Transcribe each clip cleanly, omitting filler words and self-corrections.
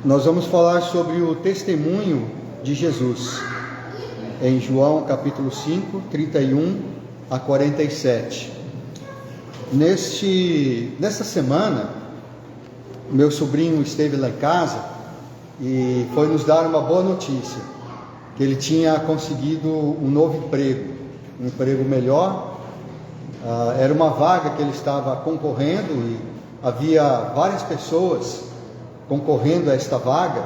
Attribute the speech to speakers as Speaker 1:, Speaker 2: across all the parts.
Speaker 1: Nós vamos falar sobre o testemunho de Jesus, em João capítulo 5, 31 a 47. Nesta semana, meu sobrinho esteve lá em casa e foi nos dar uma boa notícia, que ele tinha conseguido um novo emprego, um emprego melhor. Era uma vaga que ele estava concorrendo e havia várias pessoas concorrendo a esta vaga.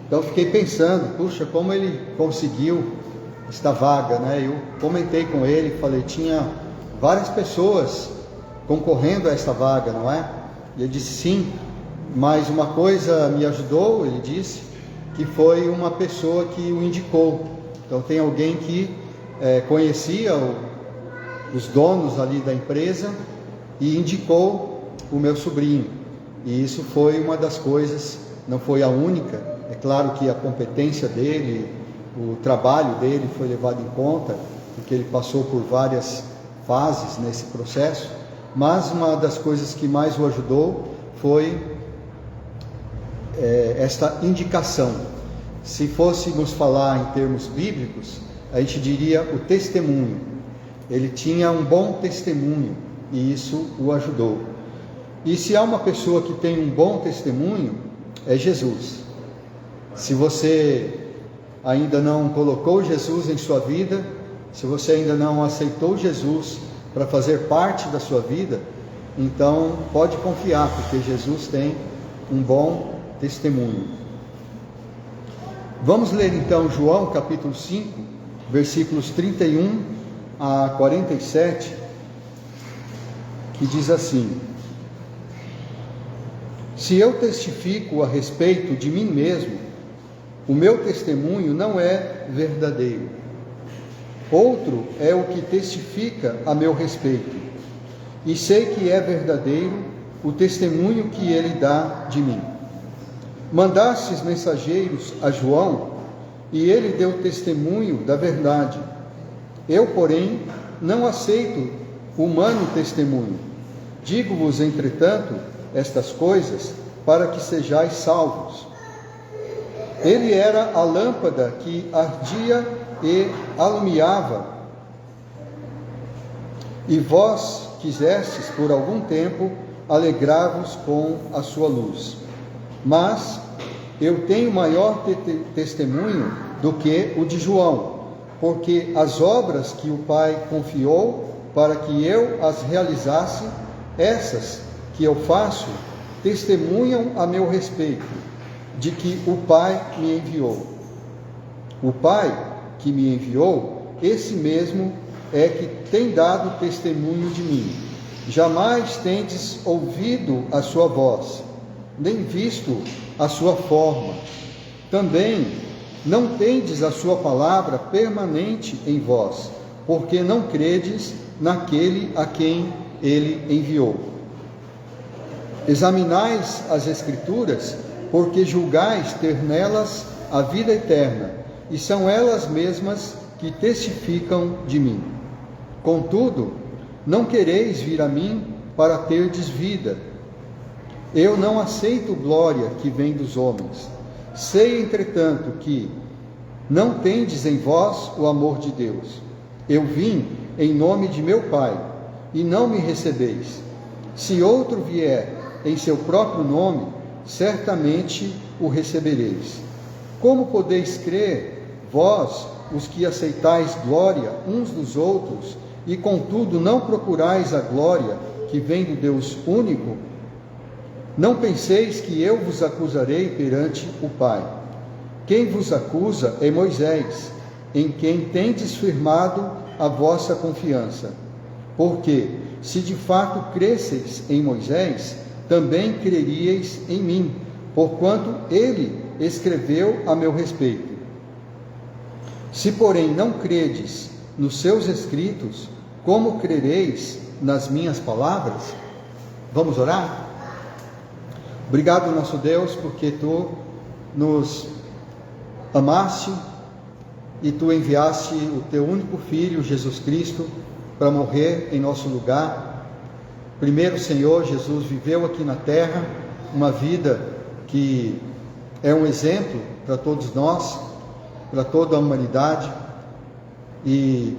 Speaker 1: Então fiquei pensando, puxa, como ele conseguiu esta vaga, né? Eu comentei com ele, falei, tinha várias pessoas concorrendo a esta vaga, não é? E ele disse sim, mas uma coisa me ajudou, ele disse, que foi uma pessoa que o indicou. Então tem alguém que conhecia os donos ali da empresa e indicou o meu sobrinho. E isso foi uma das coisas, não foi a única. É claro que a competência dele, o trabalho dele foi levado em conta, porque ele passou por várias fases nesse processo, mas uma das coisas que mais o ajudou foi esta indicação. Se fôssemos falar em termos bíblicos, a gente diria o testemunho. Ele tinha um bom testemunho e isso o ajudou. E se há uma pessoa que tem um bom testemunho, é Jesus. Se você ainda não colocou Jesus em sua vida, se você ainda não aceitou Jesus para fazer parte da sua vida, então pode confiar, porque Jesus tem um bom testemunho. Vamos ler então João capítulo 5, versículos 31 a 47, que diz assim: se eu testifico a respeito de mim mesmo, o meu testemunho não é verdadeiro. Outro é o que testifica a meu respeito, e sei que é verdadeiro o testemunho que ele dá de mim. Mandastes mensageiros a João, e ele deu testemunho da verdade. Eu, porém, não aceito humano testemunho. Digo-vos, entretanto, estas coisas para que sejais salvos. Ele era a lâmpada que ardia e alumiava, e vós quisestes por algum tempo alegrar-vos com a sua luz. Mas eu tenho maior testemunho do que o de João, porque as obras que o Pai confiou para que eu as realizasse, essas que eu faço, testemunham a meu respeito, de que o Pai me enviou. O Pai que me enviou, esse mesmo é que tem dado testemunho de mim. Jamais tendes ouvido a sua voz, nem visto a sua forma. Também não tendes a sua palavra permanente em vós, porque não credes naquele a quem ele enviou. Examinais as Escrituras, porque julgais ter nelas a vida eterna, e são elas mesmas que testificam de mim. Contudo, não quereis vir a mim para terdes vida. Eu não aceito glória que vem dos homens. Sei, entretanto, que não tendes em vós o amor de Deus. Eu vim em nome de meu Pai, e não me recebeis. Se outro vier em seu próprio nome, certamente o recebereis. Como podeis crer, vós, os que aceitais glória uns dos outros, e contudo não procurais a glória que vem do Deus único? Não penseis que eu vos acusarei perante o Pai. Quem vos acusa é Moisés, em quem tendes firmado a vossa confiança. Porque, se de fato cresceis em Moisés, também creríeis em mim, porquanto ele escreveu a meu respeito. Se, porém, não credes nos seus escritos, como crereis nas minhas palavras? Vamos orar? Obrigado, nosso Deus, porque tu nos amaste e tu enviaste o teu único Filho, Jesus Cristo, para morrer em nosso lugar. Primeiro, Senhor, Jesus viveu aqui na terra uma vida que é um exemplo para todos nós, para toda a humanidade, e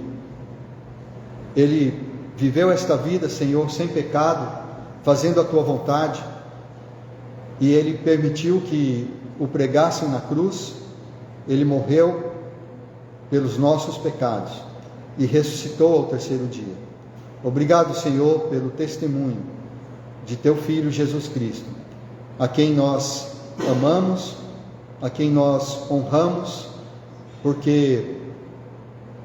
Speaker 1: ele viveu esta vida, Senhor, sem pecado, fazendo a tua vontade, e ele permitiu que o pregassem na cruz. Ele morreu pelos nossos pecados e ressuscitou ao terceiro dia. Obrigado, Senhor, pelo testemunho de teu Filho Jesus Cristo, a quem nós amamos, a quem nós honramos, porque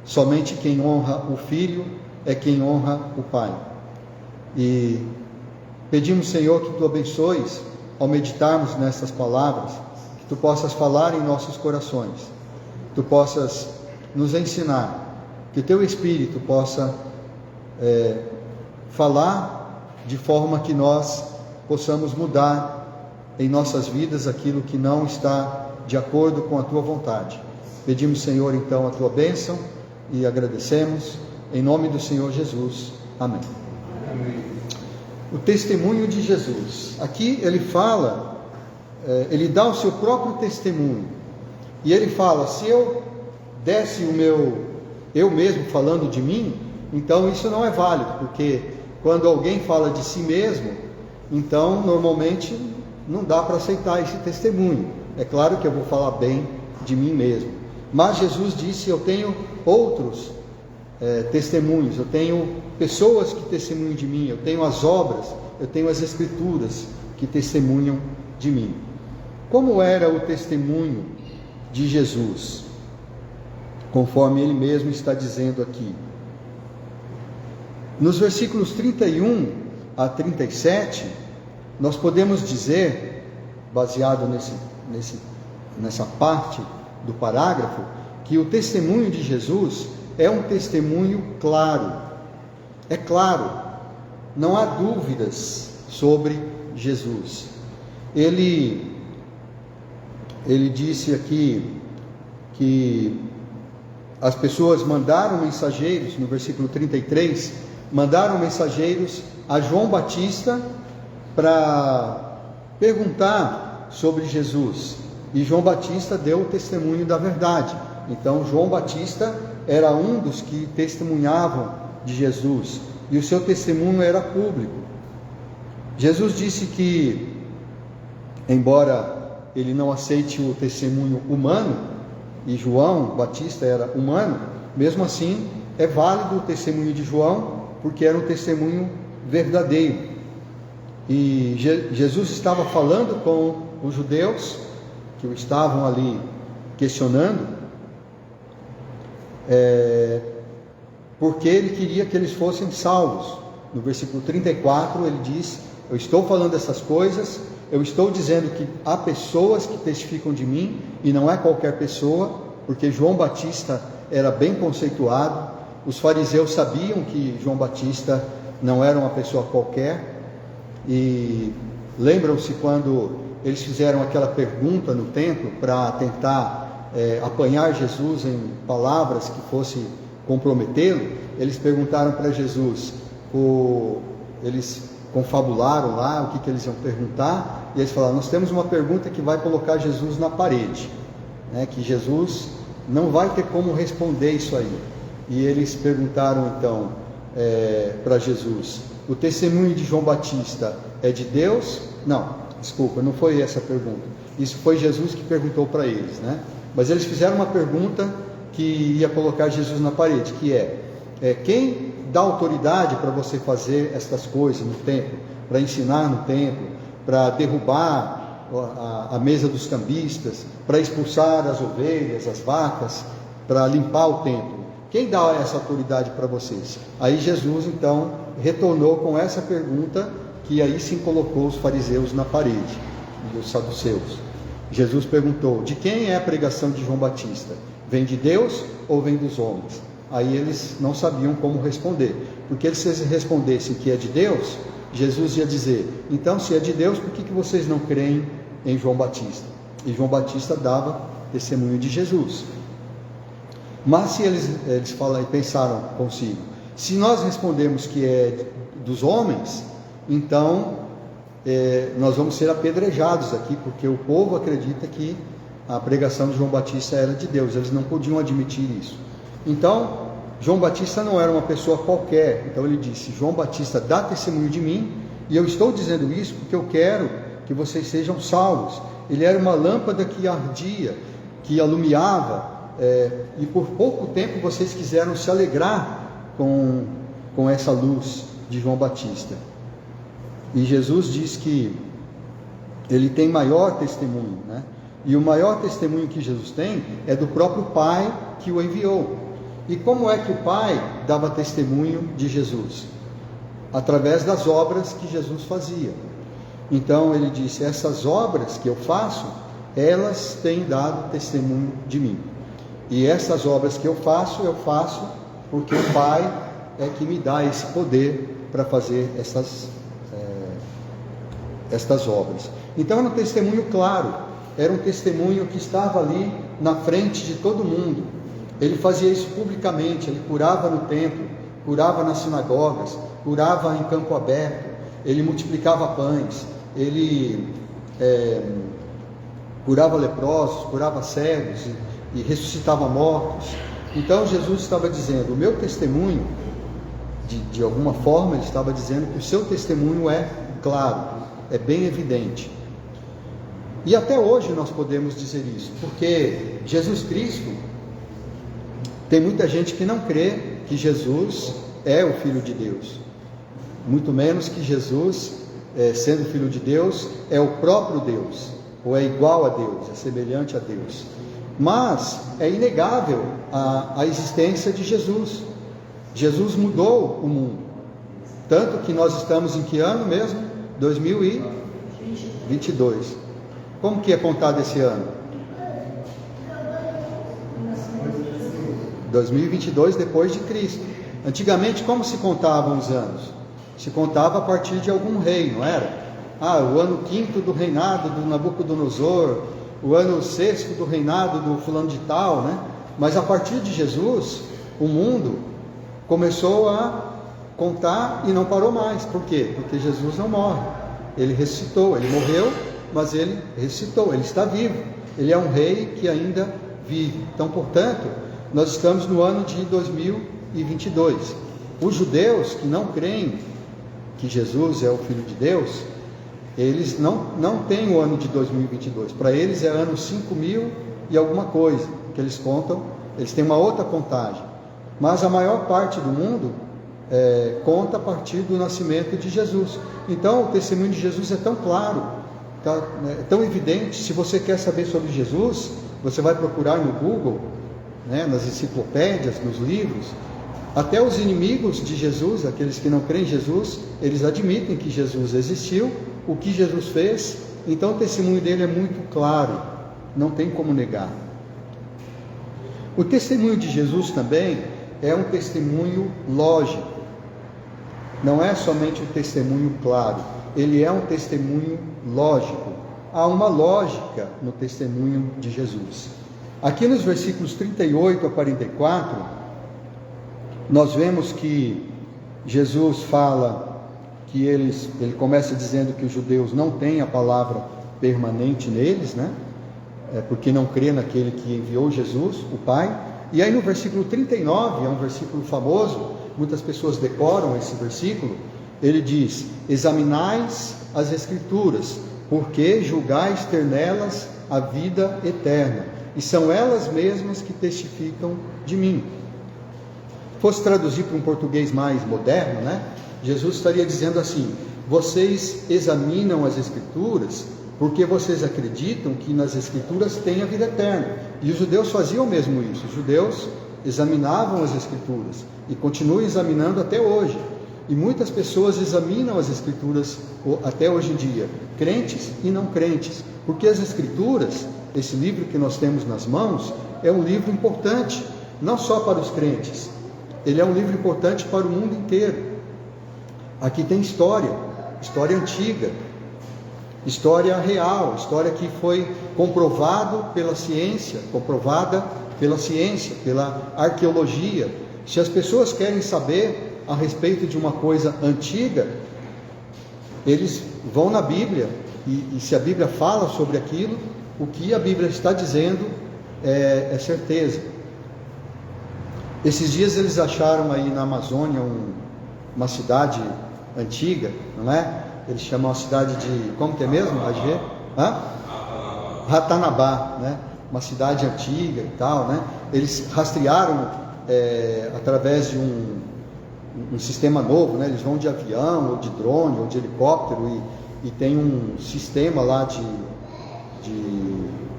Speaker 1: somente quem honra o Filho é quem honra o Pai. E pedimos, Senhor, que tu abençoes ao meditarmos nessas palavras, que tu possas falar em nossos corações, que tu possas nos ensinar, que teu Espírito possa falar de forma que nós possamos mudar em nossas vidas aquilo que não está de acordo com a tua vontade. Pedimos, Senhor, então a tua bênção e agradecemos em nome do Senhor Jesus. Amém. Amém. O testemunho de Jesus. Aqui ele fala, ele dá o seu próprio testemunho, e ele fala: se eu desse eu mesmo falando de mim, então isso não é válido, porque quando alguém fala de si mesmo, então normalmente não dá para aceitar esse testemunho. É claro que eu vou falar bem de mim mesmo, mas Jesus disse: eu tenho outros testemunhos, eu tenho pessoas que testemunham de mim, eu tenho as obras, eu tenho as escrituras que testemunham de mim. Como era o testemunho de Jesus? Conforme ele mesmo está dizendo aqui. Nos versículos 31 a 37, nós podemos dizer, baseado nessa parte do parágrafo, que o testemunho de Jesus é um testemunho claro. É claro, não há dúvidas sobre Jesus. Ele disse aqui que as pessoas mandaram mensageiros, no versículo 33, mandaram mensageiros a João Batista para perguntar sobre Jesus, e João Batista deu o testemunho da verdade. Então João Batista era um dos que testemunhavam de Jesus, e o seu testemunho era público. Jesus disse que, embora ele não aceite o testemunho humano, e João Batista era humano, mesmo assim é válido o testemunho de João, porque era um testemunho verdadeiro. E Jesus estava falando com os judeus que o estavam ali questionando, porque ele queria que eles fossem salvos. No versículo 34 ele diz: eu estou falando essas coisas, eu estou dizendo que há pessoas que testificam de mim, e não é qualquer pessoa, porque João Batista era bem conceituado. Os fariseus sabiam que João Batista não era uma pessoa qualquer, e lembram-se quando eles fizeram aquela pergunta no templo para tentar apanhar Jesus em palavras que fosse comprometê-lo. Eles perguntaram para Jesus, eles confabularam lá o que eles iam perguntar, e eles falaram: nós temos uma pergunta que vai colocar Jesus na parede, que Jesus não vai ter como responder isso aí. E eles perguntaram então para Jesus: o testemunho de João Batista é de Deus? Não, desculpa, não foi essa a pergunta. Isso foi Jesus que perguntou para eles, Mas eles fizeram uma pergunta que ia colocar Jesus na parede, que quem dá autoridade para você fazer estas coisas no templo, para ensinar no templo, para derrubar a mesa dos cambistas, para expulsar as ovelhas, as vacas, para limpar o templo? Quem dá essa autoridade para vocês? Aí Jesus então retornou com essa pergunta, que aí sim colocou os fariseus na parede, e os saduceus. Jesus perguntou: de quem é a pregação de João Batista? Vem de Deus ou vem dos homens? Aí eles não sabiam como responder, porque se eles respondessem que é de Deus, Jesus ia dizer: então, se é de Deus, por que vocês não creem em João Batista? E João Batista dava testemunho de Jesus. Mas se eles pensaram consigo: se nós respondemos que é dos homens, então nós vamos ser apedrejados aqui, porque o povo acredita que a pregação de João Batista era de Deus, eles não podiam admitir isso. Então, João Batista não era uma pessoa qualquer, então ele disse: João Batista dá testemunho de mim, e eu estou dizendo isso porque eu quero que vocês sejam salvos. Ele era uma lâmpada que ardia, que alumiava, e por pouco tempo vocês quiseram se alegrar com essa luz de João Batista. E Jesus diz que ele tem maior testemunho, né? E o maior testemunho que Jesus tem é do próprio Pai que o enviou. E como é que o Pai dava testemunho de Jesus? Através das obras que Jesus fazia. Então ele disse: essas obras que eu faço, elas têm dado testemunho de mim. E essas obras que eu faço porque o Pai é que me dá esse poder para fazer estas obras. Então era um testemunho claro, era um testemunho que estava ali na frente de todo mundo. Ele fazia isso publicamente, ele curava no templo, curava nas sinagogas, curava em campo aberto, ele multiplicava pães, ele curava leprosos, curava cegos e ressuscitava mortos. Então Jesus estava dizendo: o meu testemunho, de alguma forma ele estava dizendo que o seu testemunho é claro, é bem evidente. E até hoje nós podemos dizer isso, porque Jesus Cristo, tem muita gente que não crê que Jesus é o Filho de Deus, muito menos que Jesus, sendo Filho de Deus, é o próprio Deus, ou é igual a Deus, é semelhante a Deus. Mas é inegável a existência de Jesus. Jesus mudou o mundo, tanto que nós estamos em que ano mesmo? 2022. Como que é contado esse ano? 2022 depois de Cristo. Antigamente, como se contavam os anos? Se contava a partir de algum rei, não era? O ano 5º do reinado do Nabucodonosor, o ano 6º do reinado do fulano de tal, né? Mas a partir de Jesus, o mundo começou a contar e não parou mais. Por quê? Porque Jesus não morre. Ele ressuscitou, ele morreu, mas ele ressuscitou, ele está vivo. Ele é um rei que ainda vive. Então, portanto, nós estamos no ano de 2022. Os judeus que não creem que Jesus é o Filho de Deus, eles não têm o ano de 2022. Para eles é ano 5.000 e alguma coisa, que eles contam, eles têm uma outra contagem. Mas a maior parte do mundo conta a partir do nascimento de Jesus. Então o testemunho de Jesus é tão claro, tão evidente. Se você quer saber sobre Jesus, você vai procurar no Google, nas enciclopédias, nos livros. Até os inimigos de Jesus, aqueles que não creem em Jesus, eles admitem que Jesus existiu, o que Jesus fez. Então o testemunho dele é muito claro, não tem como negar. O testemunho de Jesus também é um testemunho lógico, não é somente um testemunho claro, ele é um testemunho lógico. Há uma lógica no testemunho de Jesus. Aqui nos versículos 38 a 44, nós vemos que Jesus fala que ele começa dizendo que os judeus não têm a palavra permanente neles, porque não crê naquele que enviou Jesus, o Pai. E aí no versículo 39, é um versículo famoso, muitas pessoas decoram esse versículo. Ele diz: examinais as Escrituras, porque julgais ter nelas a vida eterna, e são elas mesmas que testificam de mim. Fosse traduzir para um português mais moderno, Jesus estaria dizendo assim: vocês examinam as Escrituras porque vocês acreditam que nas Escrituras tem a vida eterna. E os judeus faziam mesmo isso. Os judeus examinavam as Escrituras e continuam examinando até hoje. E muitas pessoas examinam as Escrituras até hoje em dia, crentes e não crentes, porque as Escrituras, esse livro que nós temos nas mãos, é um livro importante, não só para os crentes, ele é um livro importante para o mundo inteiro. Aqui tem história antiga, história real, história que foi comprovada pela ciência, pela arqueologia. Se as pessoas querem saber a respeito de uma coisa antiga, eles vão na Bíblia e se a Bíblia fala sobre aquilo, o que a Bíblia está dizendo é certeza. Esses dias eles acharam aí na Amazônia uma cidade antiga, não é? Eles chamam a cidade de, como que é mesmo? Ratanabá, né? Uma cidade antiga e tal, né? Eles rastrearam através de um sistema novo, né? Eles vão de avião, ou de drone, ou de helicóptero, e tem um sistema lá de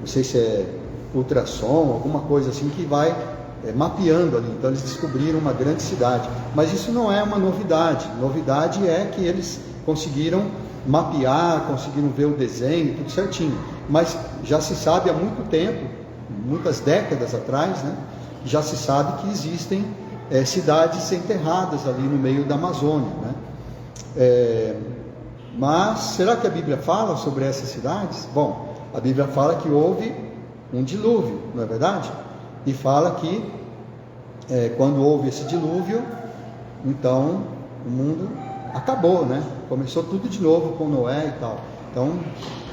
Speaker 1: não sei se é ultrassom, alguma coisa assim, que vai mapeando ali. Então eles descobriram uma grande cidade, mas isso não é uma novidade. Novidade é que eles conseguiram mapear, conseguiram ver o desenho, tudo certinho, mas já se sabe há muito tempo, muitas décadas atrás, né, já se sabe que existem cidades enterradas ali no meio da Amazônia, né? Mas será que a Bíblia fala sobre essas cidades? Bom, a Bíblia fala que houve um dilúvio, não é verdade? E fala que quando houve esse dilúvio, então o mundo acabou, né? Começou tudo de novo com Noé e tal. Então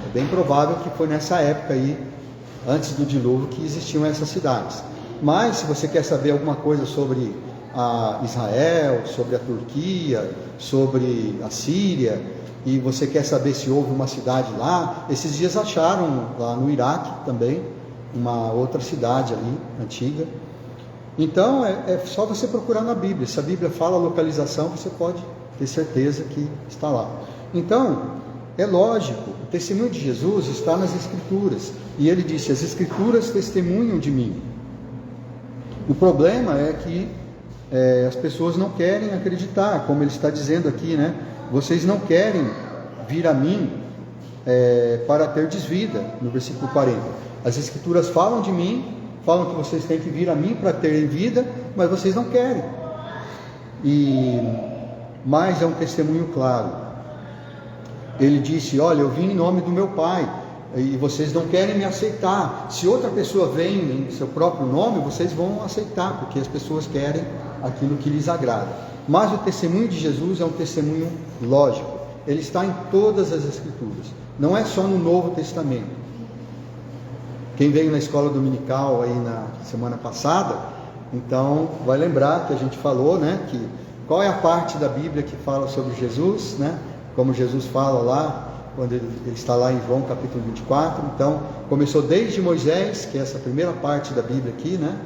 Speaker 1: é bem provável que foi nessa época aí, antes do dilúvio, que existiam essas cidades. Mas se você quer saber alguma coisa sobre a Israel, sobre a Turquia, sobre a Síria, e você quer saber se houve uma cidade lá, esses dias acharam lá no Iraque também uma outra cidade ali, antiga. Então é só você procurar na Bíblia. Se a Bíblia fala a localização, você pode ter certeza que está lá. Então, é lógico, o testemunho de Jesus está nas Escrituras, e ele disse: as Escrituras testemunham de mim. O problema é que as pessoas não querem acreditar, como ele está dizendo aqui, né? Vocês não querem vir a mim para terdes vida, no versículo 40. As Escrituras falam de mim, falam que vocês têm que vir a mim para terem vida, mas vocês não querem. Mas é um testemunho claro. Ele disse: olha, eu vim em nome do meu Pai, e vocês não querem me aceitar. Se outra pessoa vem em seu próprio nome, vocês vão aceitar, porque as pessoas querem aquilo que lhes agrada. Mas o testemunho de Jesus é um testemunho lógico. Ele está em todas as Escrituras, não é só no Novo Testamento. Quem veio na escola dominical aí na semana passada, então vai lembrar que a gente falou, né, que qual é a parte da Bíblia que fala sobre Jesus, né? Como Jesus fala lá, quando ele está lá em João capítulo 24, então começou desde Moisés, que é essa primeira parte da Bíblia aqui, né?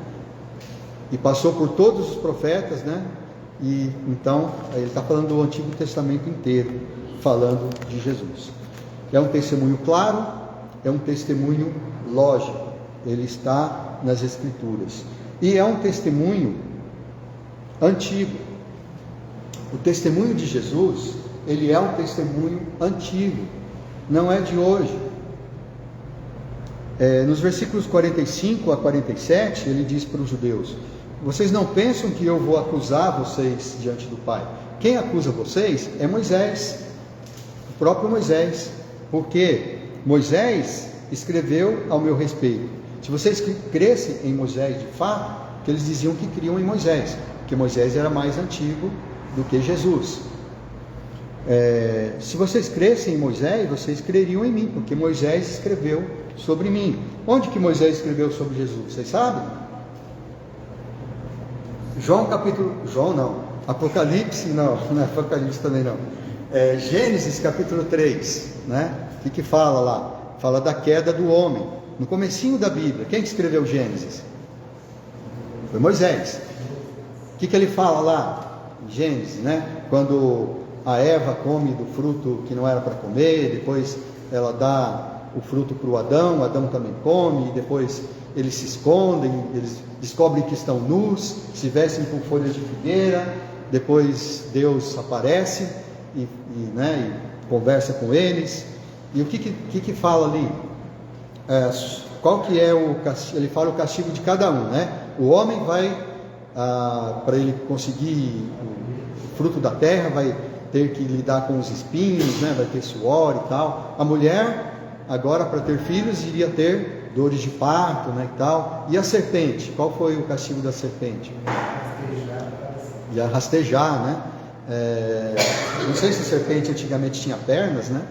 Speaker 1: E passou por todos os profetas, né? E então ele está falando do Antigo Testamento inteiro, falando de Jesus. É um testemunho claro, é um testemunho lógico, ele está nas Escrituras, e é um testemunho antigo. O testemunho de Jesus, ele é um testemunho antigo, não é de hoje. Nos versículos 45 a 47, ele diz para os judeus: vocês não pensam que eu vou acusar vocês diante do Pai? Quem acusa vocês é Moisés, o próprio Moisés, porque Moisés escreveu ao meu respeito. Se vocês crescem em Moisés de fato, que eles diziam que criam em Moisés, porque Moisés era mais antigo do que Jesus. Se vocês crescem em Moisés, vocês creriam em mim, porque Moisés escreveu sobre mim. Onde que Moisés escreveu sobre Jesus? Vocês sabem? Apocalipse não é Apocalipse também não. Gênesis capítulo 3, né? O que fala lá? Fala da queda do homem, no comecinho da Bíblia. Quem que escreveu Gênesis? Foi Moisés. O que ele fala lá? Gênesis, né? Quando a Eva come do fruto que não era para comer, depois ela dá o fruto para o Adão também come, e depois eles se escondem, eles descobrem que estão nus, se vestem com folhas de figueira, depois Deus aparece e conversa com eles. E o que fala ali? Qual que é o castigo? Ele fala o castigo de cada um, né? O homem vai, para ele conseguir o fruto da terra, vai ter que lidar com os espinhos, né? Vai ter suor e tal. A mulher, agora, para ter filhos, iria ter dores de parto, né, e tal. E a serpente? Qual foi o castigo da serpente? Ia rastejar, né? Não sei se a serpente antigamente tinha pernas, né?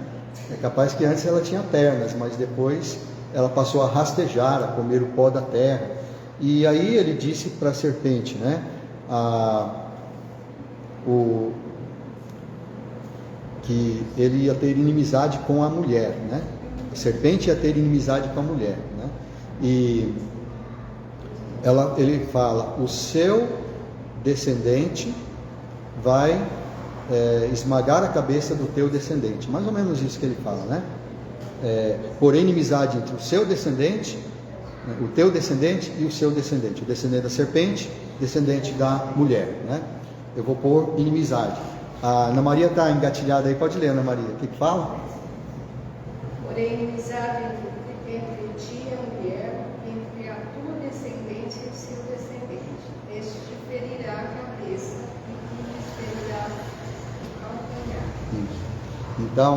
Speaker 1: É capaz que antes ela tinha pernas, mas depois ela passou a rastejar, a comer o pó da terra. E aí ele disse para a serpente, né? Que ele ia ter inimizade com a mulher, né? A serpente ia ter inimizade com a mulher, né? E ele fala: o seu descendente vai esmagar a cabeça do teu descendente. Mais ou menos isso que ele fala, né? Porém, inimizade entre o seu descendente, o teu descendente e o seu descendente. O descendente da serpente, descendente da mulher, né? Eu vou pôr inimizade. A Ana Maria está engatilhada aí, pode ler, Ana Maria. O que fala?
Speaker 2: Porém, inimizade entre ti e a mulher, entre a tua descendência e o seu descendente. Este te ferirá a cabeça e tu lhes ferirás o calcanhar.
Speaker 1: Então,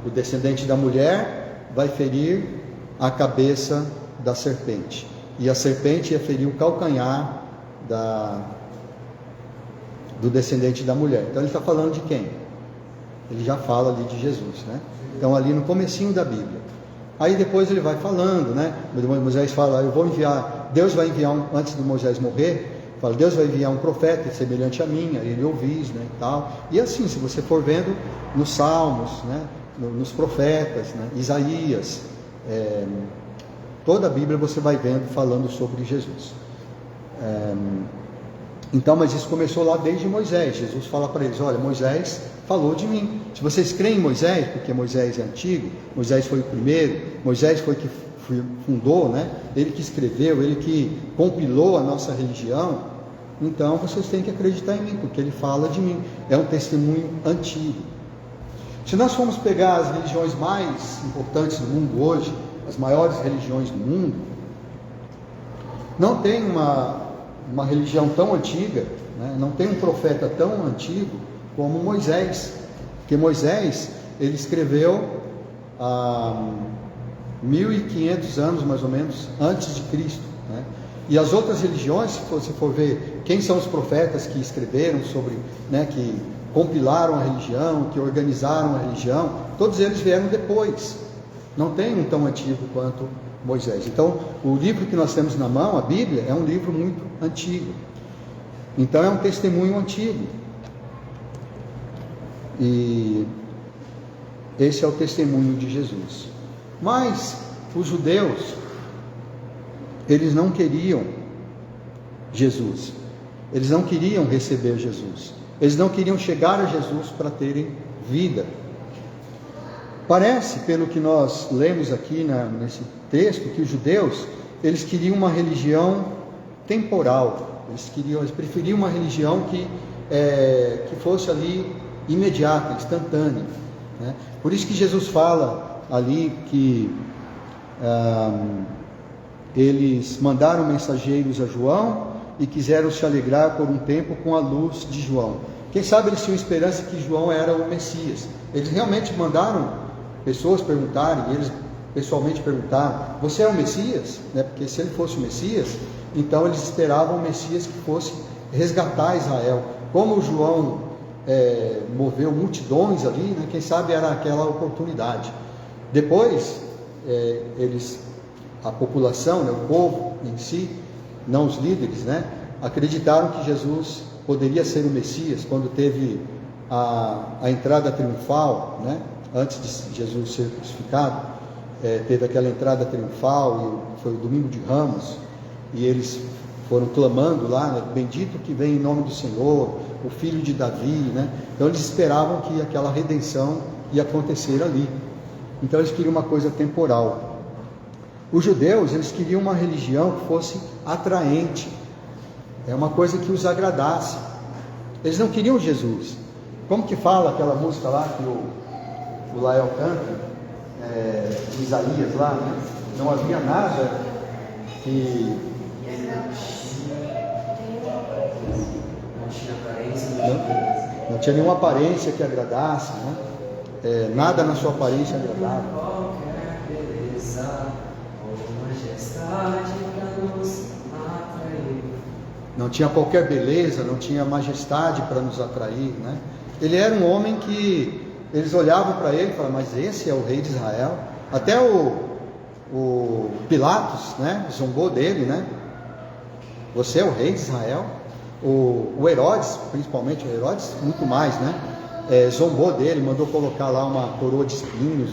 Speaker 1: o descendente da mulher vai ferir a cabeça da serpente. E a serpente ia ferir o calcanhar do descendente da mulher. Então ele está falando de quem? Ele já fala ali de Jesus, né? Então ali no comecinho da Bíblia. Aí depois ele vai falando, né? Moisés fala: eu vou enviar, Deus vai enviar antes de Moisés morrer, fala: Deus vai enviar um profeta semelhante a mim, a ele ouvis, né? E tal. E assim, se você for vendo nos Salmos, né? Nos profetas, né? Isaías, toda a Bíblia você vai vendo falando sobre Jesus. Então, mas isso começou lá desde Moisés. Jesus fala para eles: olha, Moisés falou de mim. Se vocês creem em Moisés, porque Moisés é antigo, Moisés foi o primeiro, Moisés foi que fundou, né? Ele que escreveu, ele que compilou a nossa religião, então vocês têm que acreditar em mim, porque ele fala de mim. É um testemunho antigo. Se nós formos pegar as religiões mais importantes do mundo hoje, as maiores religiões do mundo, não tem uma religião tão antiga, né? Não tem um profeta tão antigo como Moisés, porque Moisés, ele escreveu há 1500 anos mais ou menos antes de Cristo, né? E as outras religiões, se você for ver quem são os profetas que escreveram sobre, né, que compilaram a religião, que organizaram a religião, todos eles vieram depois. Não tem um tão antigo quanto Moisés. Então, o livro que nós temos na mão, a Bíblia, é um livro muito antigo. Então, é um testemunho antigo. E esse é o testemunho de Jesus. Mas os judeus, eles não queriam Jesus. Eles não queriam receber Jesus. Eles não queriam chegar a Jesus para terem vida. Parece, pelo que nós lemos aqui nesse texto, que os judeus, eles queriam uma religião temporal. Eles preferiam uma religião que fosse ali imediata, instantânea, né? Por isso que Jesus fala ali que eles mandaram mensageiros a João e quiseram se alegrar por um tempo com a luz de João. Quem sabe eles tinham esperança que João era o Messias. Eles realmente mandaram pessoas perguntarem, e eles pessoalmente perguntaram: você é o Messias? Né? Porque se ele fosse o Messias, então eles esperavam o Messias que fosse resgatar Israel. Como João moveu multidões ali, né? Quem sabe era aquela oportunidade. Depois, a população, né? O povo em si, não os líderes, né? Acreditaram que Jesus poderia ser o Messias quando teve a entrada triunfal, né? Antes de Jesus ser crucificado, teve aquela entrada triunfal, e foi o domingo de Ramos, e eles foram clamando lá, né? Bendito que vem em nome do Senhor, o filho de Davi, né? Então eles esperavam que aquela redenção ia acontecer ali. Então eles queriam uma coisa temporal. Os judeus, eles queriam uma religião que fosse atraente, uma coisa que os agradasse. Eles não queriam Jesus. Como que fala aquela música lá que o Lael canta, de Isaías lá, né? Não havia nada que não tinha nenhuma aparência que agradasse, né? Nada na sua aparência agradava.
Speaker 3: Qualquer beleza ou majestade para nos atrair.
Speaker 1: não tinha qualquer beleza, não tinha majestade para nos atrair, né? Ele era um homem que eles olhavam para ele e falavam, mas esse é o rei de Israel. Até o Pilatos, né, zombou dele, né? Você é o rei de Israel? O Herodes, principalmente o Herodes, muito mais, né? Zombou dele, mandou colocar lá uma coroa de espinhos,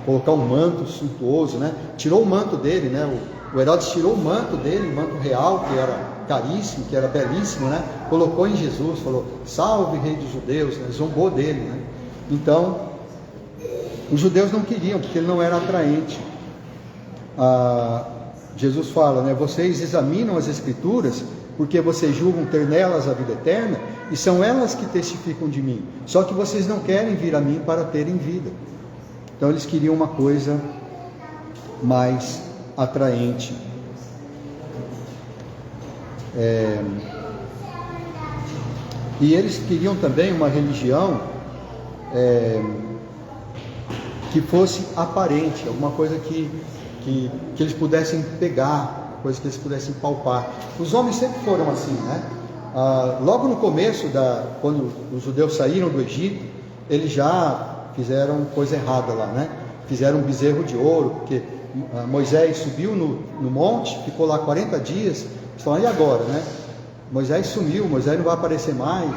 Speaker 1: colocar um manto suntuoso, né? Tirou o manto dele, né? O Herodes tirou o manto dele, o manto real, que era caríssimo, que era belíssimo, né? Colocou em Jesus, falou, salve rei dos judeus, né? Zombou dele, né? Então, os judeus não queriam, porque ele não era atraente. Jesus fala, né? Vocês examinam as Escrituras, porque vocês julgam ter nelas a vida eterna, e são elas que testificam de mim. Só que vocês não querem vir a mim para terem vida. Então eles queriam uma coisa mais atraente. E eles queriam também uma religião que fosse aparente, alguma coisa que eles pudessem pegar, coisa que eles pudessem palpar. Os homens sempre foram assim, né? Logo no começo, quando os judeus saíram do Egito, eles já fizeram coisa errada lá, né? Fizeram um bezerro de ouro, porque Moisés subiu no monte, ficou lá 40 dias, falaram, e agora, né? Moisés sumiu, Moisés não vai aparecer mais,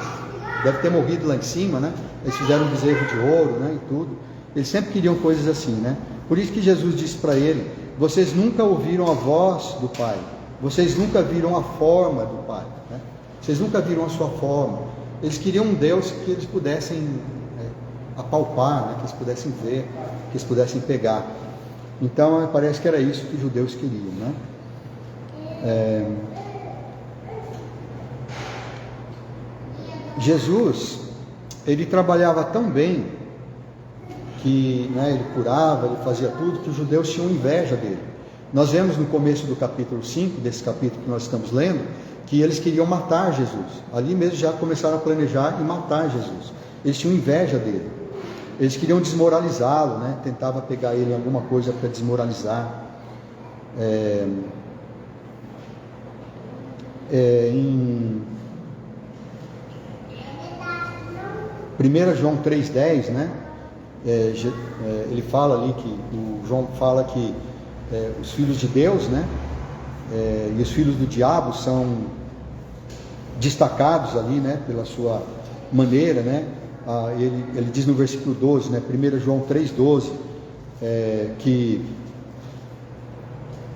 Speaker 1: deve ter morrido lá em cima, né? Eles fizeram um bezerro de ouro, né? E tudo. Eles sempre queriam coisas assim, né? Por isso que Jesus disse para ele, vocês nunca ouviram a voz do Pai, vocês nunca viram a forma do Pai, né? Vocês nunca viram a sua forma. Eles queriam um Deus que eles pudessem apalpar, né? Que eles pudessem ver, que eles pudessem pegar. Então parece que era isso que os judeus queriam, né? Jesus, ele trabalhava tão bem que, né, ele curava, ele fazia tudo, que os judeus tinham inveja dele. Nós vemos no começo do capítulo 5, desse capítulo que nós estamos lendo, que eles queriam matar Jesus. Ali mesmo já começaram a planejar e matar Jesus. Eles tinham inveja dele. Eles queriam desmoralizá-lo, né? Tentava pegar ele em alguma coisa para desmoralizar. Em 1 João 3,10, né? Ele fala ali que o João fala que os filhos de Deus, né? E os filhos do diabo são destacados ali, né? Pela sua maneira, né? Ele diz no versículo 12, né? 1 João 3,12, que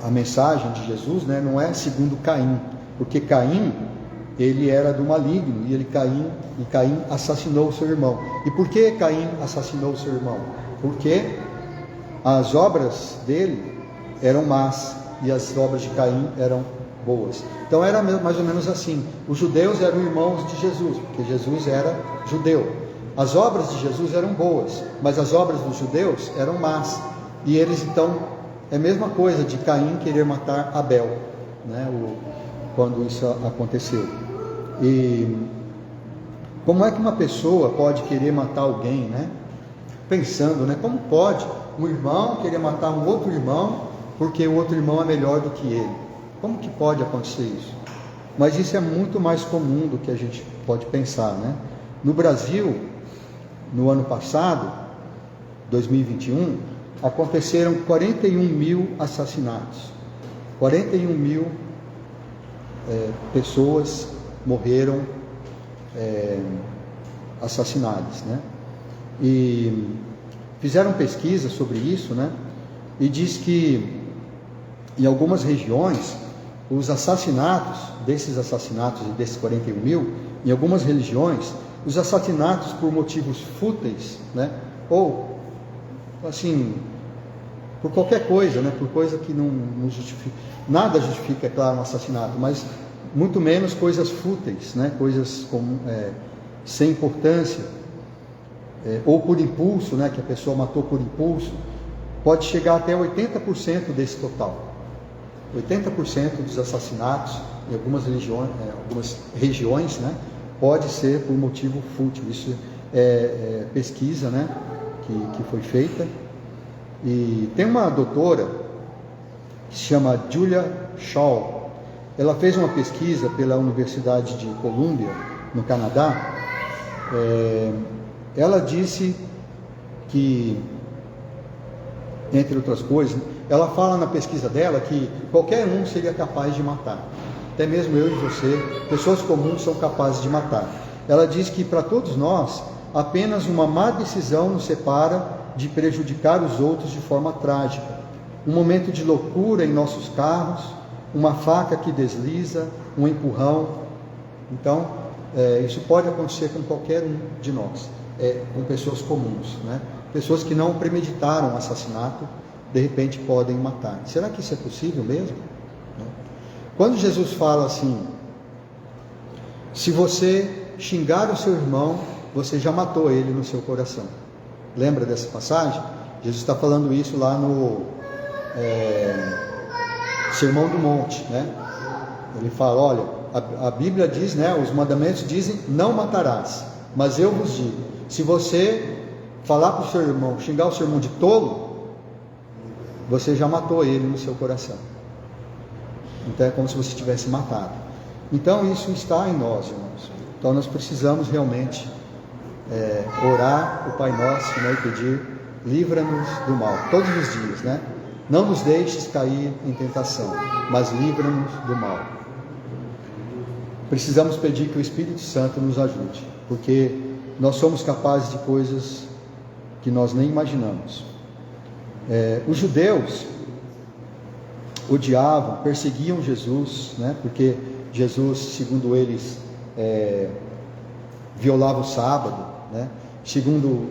Speaker 1: a mensagem de Jesus, né? Não é segundo Caim, porque Caim ele era do maligno e Caim assassinou o seu irmão. E por que Caim assassinou o seu irmão? Porque as obras dele eram más e as obras de Caim eram boas. Então era mais ou menos assim. Os judeus eram irmãos de Jesus, porque Jesus era judeu. As obras de Jesus eram boas, mas as obras dos judeus eram más. E eles então, é a mesma coisa de Caim querer matar Abel, né? Quando isso aconteceu. E como é que uma pessoa pode querer matar alguém, né? Pensando, né? Como pode um irmão querer matar um outro irmão porque o outro irmão é melhor do que ele? Como que pode acontecer isso? Mas isso é muito mais comum do que a gente pode pensar, né? No Brasil, no ano passado, 2021, aconteceram 41 mil assassinatos. 41 mil pessoas morreram assassinadas, né? E fizeram pesquisa sobre isso, né? E diz que em algumas regiões os assassinatos, desses assassinatos e desses 41 mil, em algumas religiões, os assassinatos por motivos fúteis, né? Ou assim, por qualquer coisa, né? Por coisa que não justifica, nada justifica, é claro, um assassinato, mas muito menos coisas fúteis, né? Coisas sem importância, ou por impulso, né? Que a pessoa matou por impulso, pode chegar até 80% desse total. 80% dos assassinatos em algumas regiões, né? Pode ser por motivo fútil. Isso é pesquisa, né? Que foi feita. E tem uma doutora que se chama Julia Shaw. ela fez uma pesquisa pela Universidade de Columbia, no Canadá. Ela disse que, entre outras coisas, ela fala na pesquisa dela que qualquer um seria capaz de matar. Até mesmo eu e você, pessoas comuns são capazes de matar. Ela diz que para todos nós, apenas uma má decisão nos separa de prejudicar os outros de forma trágica. Um momento de loucura em nossos carros, uma faca que desliza, um empurrão. Então, isso pode acontecer com qualquer um de nós, com pessoas comuns, né? Pessoas que não premeditaram o assassinato, de repente podem matar. Será que isso é possível mesmo? Quando Jesus fala assim, se você xingar o seu irmão, você já matou ele no seu coração. Lembra dessa passagem? Jesus está falando isso lá no Sermão do Monte, né? Ele fala, olha, a Bíblia diz, né, os mandamentos dizem, não matarás, mas eu vos digo, se você falar para o seu irmão, xingar o seu irmão de tolo, você já matou ele no seu coração. Então é como se você tivesse matado. Então isso está em nós, irmãos. Então nós precisamos realmente orar o Pai Nosso, né, e pedir, livra-nos do mal, todos os dias, né? Não nos deixes cair em tentação, mas livra-nos do mal. Precisamos pedir que o Espírito Santo nos ajude, porque nós somos capazes de coisas que nós nem imaginamos. Os judeus odiavam, perseguiam Jesus, né? Porque Jesus, segundo eles, violava o sábado, né? Segundo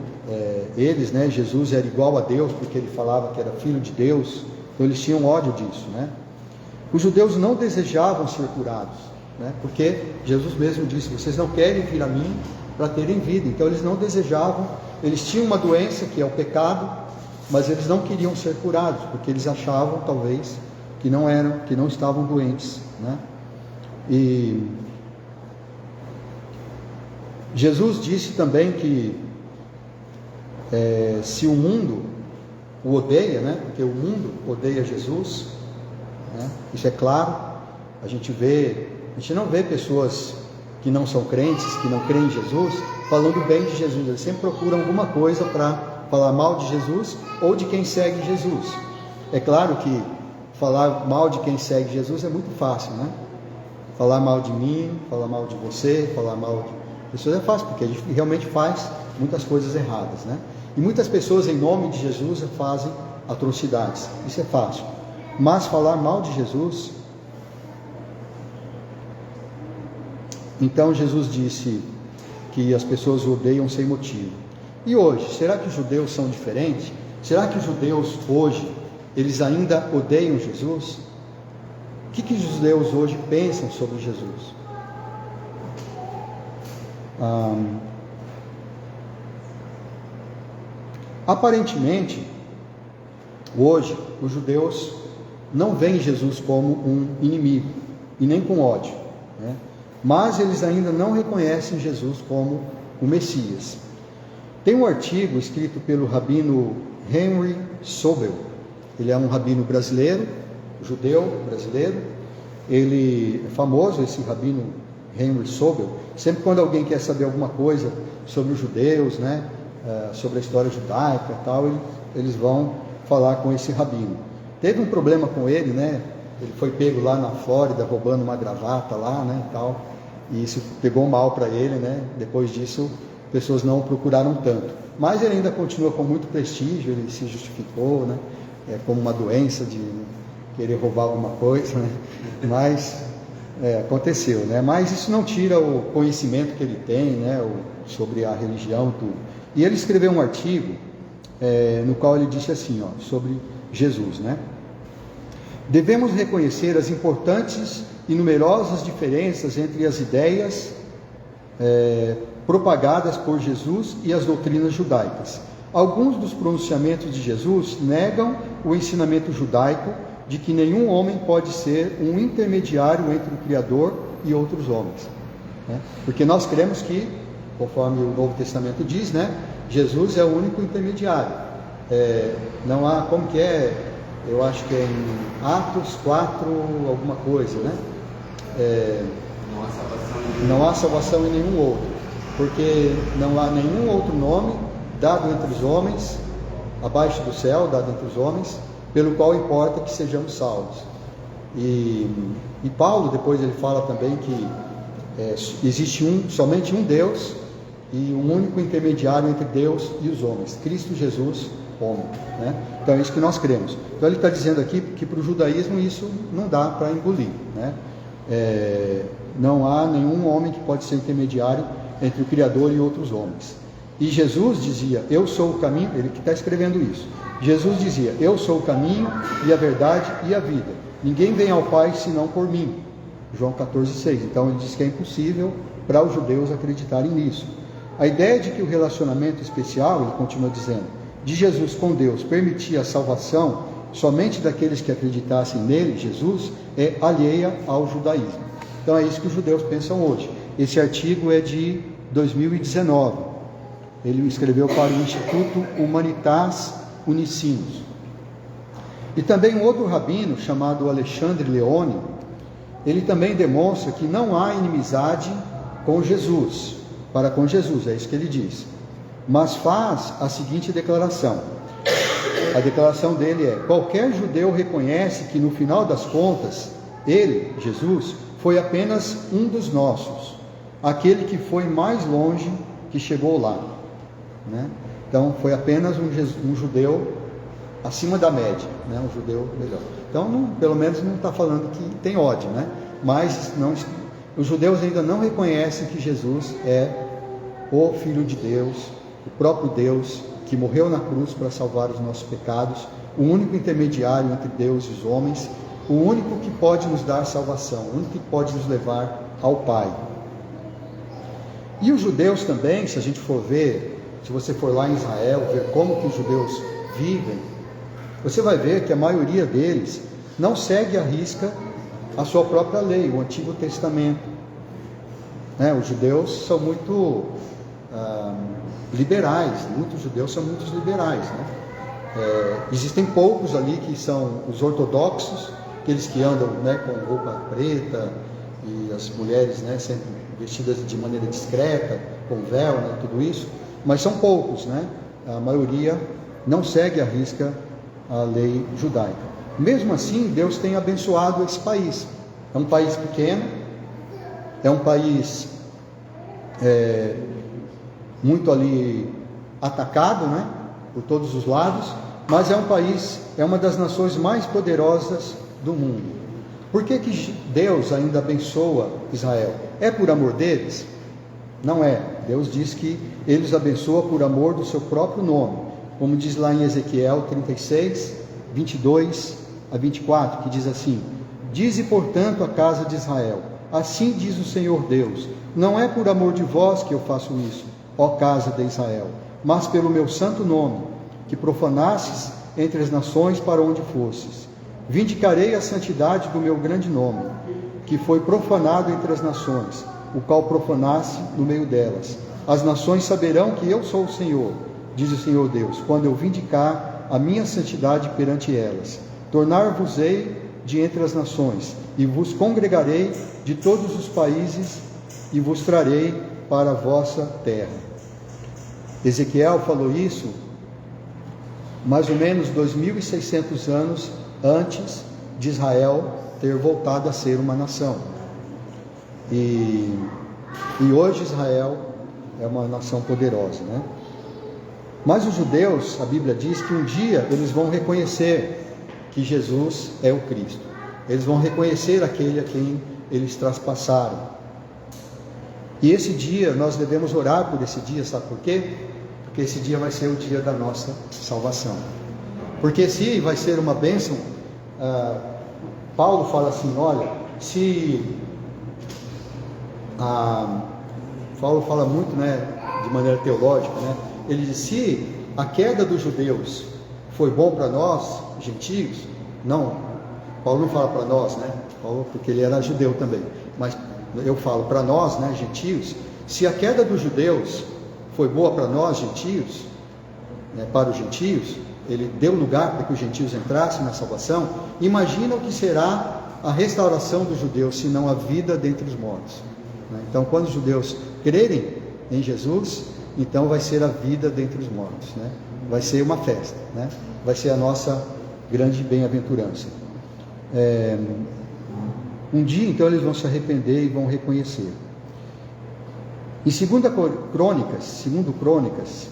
Speaker 1: eles, né, Jesus era igual a Deus, porque ele falava que era filho de Deus. Então eles tinham ódio disso, né? Os judeus não desejavam ser curados, né? Porque Jesus mesmo disse, vocês não querem vir a mim para terem vida. Então eles não desejavam, eles tinham uma doença que é o pecado, mas eles não queriam ser curados, porque eles achavam talvez que não estavam doentes, né? E Jesus disse também que se o mundo o odeia, né? Porque o mundo odeia Jesus, né? Isso é claro. A gente não vê pessoas que não são crentes, que não creem em Jesus, falando bem de Jesus. Eles sempre procuram alguma coisa para falar mal de Jesus ou de quem segue Jesus. É claro que falar mal de quem segue Jesus é muito fácil, né? Falar mal de mim, falar mal de você, falar mal de pessoas é fácil, porque a gente realmente faz muitas coisas erradas, né? E muitas pessoas em nome de Jesus fazem atrocidades, isso é fácil. Mas falar mal de Jesus... Então Jesus disse que as pessoas o odeiam sem motivo. E hoje, será que os judeus são diferentes? Será que os judeus hoje, eles ainda odeiam Jesus? O que os judeus hoje pensam sobre Jesus? Aparentemente, hoje, os judeus não veem Jesus como um inimigo, e nem com ódio, né? Mas eles ainda não reconhecem Jesus como o Messias. Tem um artigo escrito pelo rabino Henry Sobel. Ele é um rabino brasileiro, judeu brasileiro. Ele é famoso, esse rabino Henry Sobel. Sempre quando alguém quer saber alguma coisa sobre os judeus, né, sobre a história judaica e tal, eles vão falar com esse rabino. Teve um problema com ele, né? Ele foi pego lá na Flórida roubando uma gravata lá, né, e tal. E isso pegou mal para ele, né? Depois disso, pessoas não o procuraram tanto. Mas ele ainda continua com muito prestígio, ele se justificou, né? Como uma doença de querer roubar alguma coisa, né? Mas aconteceu, né? Mas isso não tira o conhecimento que ele tem, né? Sobre a religião, tudo. E ele escreveu um artigo no qual ele disse assim, ó, sobre Jesus, né? Devemos reconhecer as importantes e numerosas diferenças entre as ideias propagadas por Jesus e as doutrinas judaicas. Alguns dos pronunciamentos de Jesus negam o ensinamento judaico de que nenhum homem pode ser um intermediário entre o Criador e outros homens, né? Porque nós cremos que, conforme o Novo Testamento diz, né, Jesus é o único intermediário. Não há, como que é? Eu acho que é em Atos 4, alguma coisa, né? não há salvação em nenhum outro, porque não há nenhum outro nome dado entre os homens, abaixo do céu, dado entre os homens, pelo qual importa que sejamos salvos. E Paulo depois ele fala também que existe somente um Deus e um único intermediário entre Deus e os homens, Cristo Jesus, homem, né? Então é isso que nós cremos. Então ele está dizendo aqui que para o judaísmo isso não dá para engolir, né? Não há nenhum homem que pode ser intermediário entre o Criador e outros homens. E Jesus dizia, eu sou o caminho, ele que está escrevendo isso, Jesus dizia, eu sou o caminho e a verdade e a vida, ninguém vem ao Pai senão por mim, João 14,6. Então ele diz que é impossível para os judeus acreditarem nisso. A ideia de que o relacionamento especial, ele continua dizendo, de Jesus com Deus permitia a salvação somente daqueles que acreditassem nele, Jesus, é alheia ao judaísmo. Então é isso que os judeus pensam hoje. Esse artigo é de 2019. Ele escreveu para o Instituto Humanitas Unicinos. E também um outro rabino, chamado Alexandre Leone, ele também demonstra que não há inimizade com Jesus, para com Jesus, é isso que ele diz. Mas faz a seguinte declaração. A declaração dele é: qualquer judeu reconhece que no final das contas, ele, Jesus, foi apenas um dos nossos, aquele que foi mais longe, que chegou lá, né? Então foi apenas um judeu acima da média, né? Um judeu melhor. Então pelo menos não está falando que tem ódio, né? Mas os judeus ainda não reconhecem que Jesus é o Filho de Deus, o próprio Deus, que morreu na cruz para salvar os nossos pecados, o único intermediário entre Deus e os homens, o único que pode nos dar salvação, o único que pode nos levar ao Pai. E os judeus também, se a gente for ver, se você for lá em Israel, ver como que os judeus vivem, você vai ver que a maioria deles não segue à risca a sua própria lei, o Antigo Testamento, né? Os judeus são muito liberais, muitos judeus são muito liberais, né? Existem poucos ali que são os ortodoxos, aqueles que andam, né, com roupa preta, e as mulheres, né, sempre vestidas de maneira discreta, com véu, né, tudo isso, mas são poucos, né? A maioria não segue à risca a lei judaica. Mesmo assim, Deus tem abençoado esse país. É um país pequeno, é um país muito ali atacado, né, por todos os lados, mas é um país, é uma das nações mais poderosas do mundo. Por que Deus ainda abençoa Israel? É por amor deles? Não é. Deus diz que Ele os abençoa por amor do seu próprio nome, como diz lá em Ezequiel 36, 22 a 24, que diz assim: dize, portanto, a casa de Israel, assim diz o Senhor Deus, não é por amor de vós que eu faço isso, ó casa de Israel, mas pelo meu santo nome, que profanastes entre as nações para onde fostes. Vindicarei a santidade do meu grande nome, que foi profanado entre as nações, o qual profanaste no meio delas. As nações saberão que eu sou o Senhor, diz o Senhor Deus, quando eu vindicar a minha santidade perante elas. Tornar-vos-ei de entre as nações, e vos congregarei de todos os países, e vos trarei para a vossa terra. Ezequiel falou isso mais ou menos 2.600 anos antes de Israel ter voltado a ser uma nação. E hoje Israel é uma nação poderosa, né? Mas os judeus, a Bíblia diz que um dia eles vão reconhecer que Jesus é o Cristo. Eles vão reconhecer aquele a quem eles traspassaram. E esse dia, nós devemos orar por esse dia, sabe por quê? Porque esse dia vai ser o dia da nossa salvação. Porque se vai ser uma bênção, Paulo fala assim, olha, Paulo fala muito, né, de maneira teológica, né? Ele diz, se a queda dos judeus foi bom para nós, gentios, não, Paulo não fala para nós, né? Paulo, porque ele era judeu também, mas eu falo para nós, né, gentios, se a queda dos judeus foi boa para nós, gentios, né, para os gentios, ele deu lugar para que os gentios entrassem na salvação, imagina o que será a restauração dos judeus, senão a vida dentre os mortos. Então, quando os judeus crerem em Jesus, então vai ser a vida dentre os mortos, né? Vai ser uma festa, né? Vai ser a nossa grande bem-aventurança. Um dia, então, eles vão se arrepender e vão reconhecer. Em 2 Crônicas,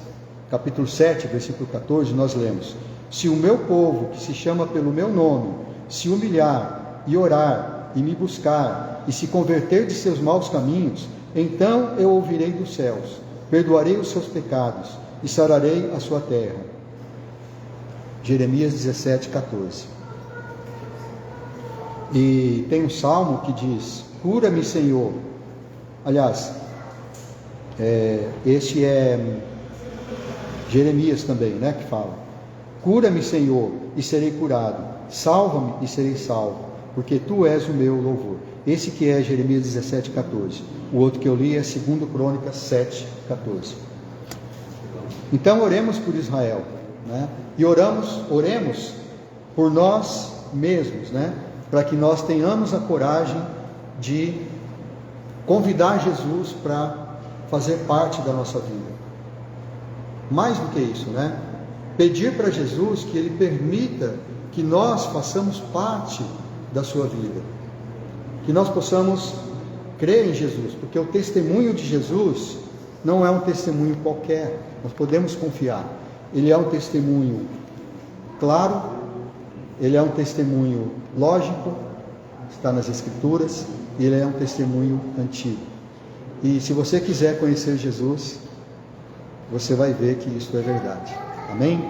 Speaker 1: capítulo 7, versículo 14, nós lemos: se o meu povo, que se chama pelo meu nome, se humilhar e orar e me buscar e se converter de seus maus caminhos, então eu ouvirei dos céus, perdoarei os seus pecados e sararei a sua terra. Jeremias 17, 14. E tem um salmo que diz: cura-me, Senhor. Aliás, este é Jeremias também, né, que fala: cura-me, Senhor, e serei curado, salva-me e serei salvo, porque tu és o meu louvor. Esse que é Jeremias 17, 14. O outro que eu li é 2 Crônicas 7, 14. Então oremos por Israel, né? E oremos por nós mesmos, né? Para que nós tenhamos a coragem de convidar Jesus para fazer parte da nossa vida. Mais do que isso, né? Pedir para Jesus que Ele permita que nós façamos parte da sua vida, que nós possamos crer em Jesus, porque o testemunho de Jesus não é um testemunho qualquer, nós podemos confiar. Ele é um testemunho claro, ele é um testemunho lógico, está nas Escrituras, e ele é um testemunho antigo. E se você quiser conhecer Jesus, você vai ver que isso é verdade. Amém?